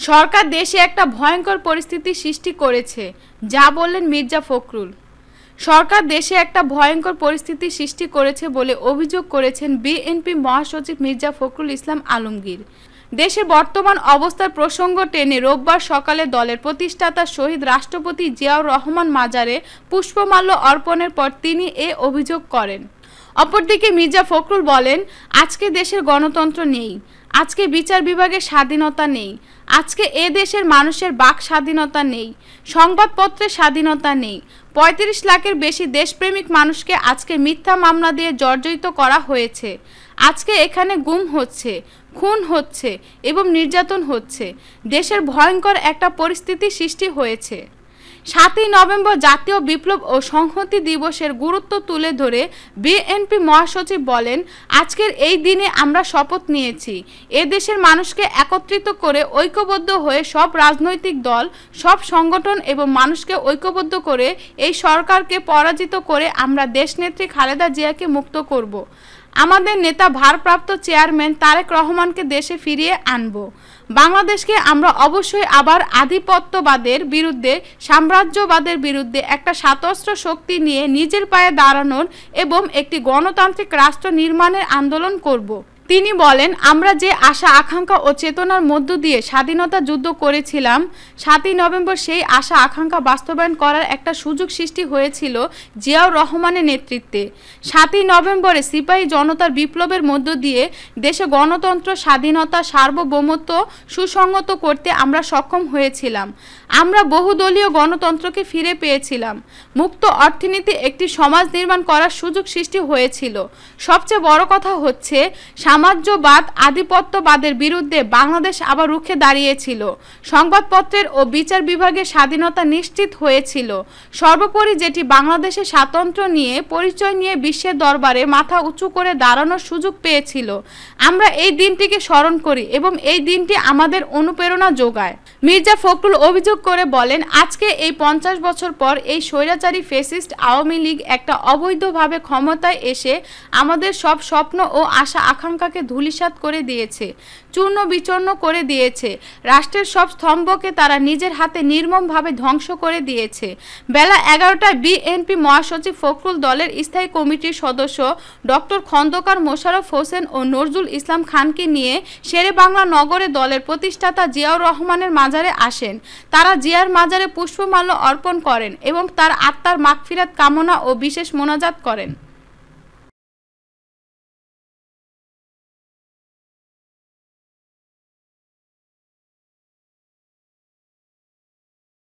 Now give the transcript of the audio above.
সরকার দেশে একটা ভয়ঙ্কর পরিস্থিতি সৃষ্টি করেছে, যা বললেন মির্জা ফখরুল। সরকার দেশে একটা ভয়ঙ্কর পরিস্থিতি সৃষ্টি করেছে বলে অভিযোগ করেছেন বিএনপি মহাসচিব মির্জা ফখরুল ইসলাম আলমগীর। দেশের বর্তমান অবস্থার প্রসঙ্গ টেনে রোববার সকালে দলের প্রতিষ্ঠাতা শহীদ রাষ্ট্রপতি জিয়াউর রহমান মাজারে পুষ্পমাল্য অর্পণের পর তিনি এ অভিযোগ করেন। অপরদিকে মির্জা ফখরুল বলেন, আজকে দেশের গণতন্ত্র নেই, আজকে বিচার বিভাগের স্বাধীনতা নেই, আজকে এ দেশের মানুষের বাক স্বাধীনতা নেই, সংবাদপত্রের স্বাধীনতা নেই। ৩৫ লাখের বেশি দেশপ্রেমিক মানুষকে আজকে মিথ্যা মামলা দিয়ে জর্জরিত করা হয়েছে। আজকে এখানে গুম হচ্ছে, খুন হচ্ছে এবং নির্যাতন হচ্ছে। দেশের ভয়ঙ্কর একটা পরিস্থিতি সৃষ্টি হয়েছে। ৭ই নভেম্বর জাতীয় বিপ্লব ও সংহতি দিবসের গুরুত্ব তুলে ধরে বিএনপি মহাসচিব বলেন, আজকের এই দিনে আমরা শপথ নিয়েছি এ দেশের মানুষকে একত্রিত করে ঐক্যবদ্ধ হয়ে সব রাজনৈতিক দল, সব সংগঠন এবং মানুষকে ঐক্যবদ্ধ করে এই সরকারকে পরাজিত করে আমরা দেশনেত্রী খালেদা জিয়াকে মুক্ত করব। আমাদের নেতা ভারপ্রাপ্ত চেয়ারম্যান তারেক রহমানকে দেশে ফিরিয়ে আনব। বাংলাদেশকে আমরা অবশ্যই আবার আধিপত্যবাদের বিরুদ্ধে, সাম্রাজ্যবাদের বিরুদ্ধে একটা সশস্ত্র শক্তি নিয়ে নিজের পায়ে দাঁড়ানোর এবং একটি গণতান্ত্রিক রাষ্ট্র নির্মাণের আন্দোলন করব। তিনি বলেন, আমরা যে আশা আকাঙ্ক্ষা ও চেতনার মধ্য দিয়ে স্বাধীনতা যুদ্ধ করেছিলাম, ৭ই নভেম্বর সেই আশা আকাঙ্ক্ষা বাস্তবায়ন করার একটা সুযোগ সৃষ্টি হয়েছিল জিয়াউর রহমানের নেতৃত্বে। ৭ই নভেম্বরে সিপাহী জনতার বিপ্লবের মধ্য দিয়ে দেশে গণতন্ত্র, স্বাধীনতা, সার্বভৌমত্ব সুসংহত করতে আমরা সক্ষম হয়েছিলাম। আমরা বহুদলীয় গণতন্ত্রকে ফিরে পেয়েছিলাম। মুক্ত অর্থনীতি, একটি সমাজ নির্মাণ করার সুযোগ সৃষ্টি হয়েছিল। সবচেয়ে বড় কথা হচ্ছে, সাম্রাজ্যবাদ, আধিপত্যবাদের বিরুদ্ধে বাংলাদেশ আবার রুখে দাঁড়িয়েছিল। সংবাদপত্রের ও বিচার বিভাগের স্বাধীনতা নিশ্চিত হয়েছিল। সর্বোপরি যেটি বাংলাদেশের স্বাতন্ত্র্য নিয়ে পরিচয় নিয়ে বিশ্বের দরবারে মাথা উঁচু করে দাঁড়ানোর সুযোগ পেয়েছিল। আমরা এই দিনটিকে স্মরণ করি এবং এই দিনটি আমাদের অনুপ্রেরণা যোগায়। মির্জা ফখরুল অভিযোগ করে বলেন, আজকে এই ৫০ বছর পর এই স্বৈরাচারী ফ্যাসিস্ট আওয়ামী লীগ একটা অবৈধভাবে ক্ষমতায় এসে আমাদের সব স্বপ্ন ও আশা আকাঙ্ক্ষাকে ধূলিসাৎ করে দিয়েছে, চূর্ণ বিচূর্ণ করে দিয়েছে। রাষ্ট্রের সব স্তম্ভকে তারা নিজের হাতে নির্মমভাবে ধ্বংস করে দিয়েছে। বেলা ১১টায় বিএনপি মহাসচিব ফখরুল দলের স্থায়ী কমিটির সদস্য ডক্টর খন্দকার মোশাররফ হোসেন ও নজরুল ইসলাম খানকে নিয়ে শেরেবাংলা নগরে দলের প্রতিষ্ঠাতা জিয়াউর রহমানের মাজারে আসেন। তারা জিয়ার মাজারে পুষ্পমাল্য অর্পণ করেন এবং তার আত্মার মাগফিরাত কামনা ও বিশেষ মোনাজাত করেন।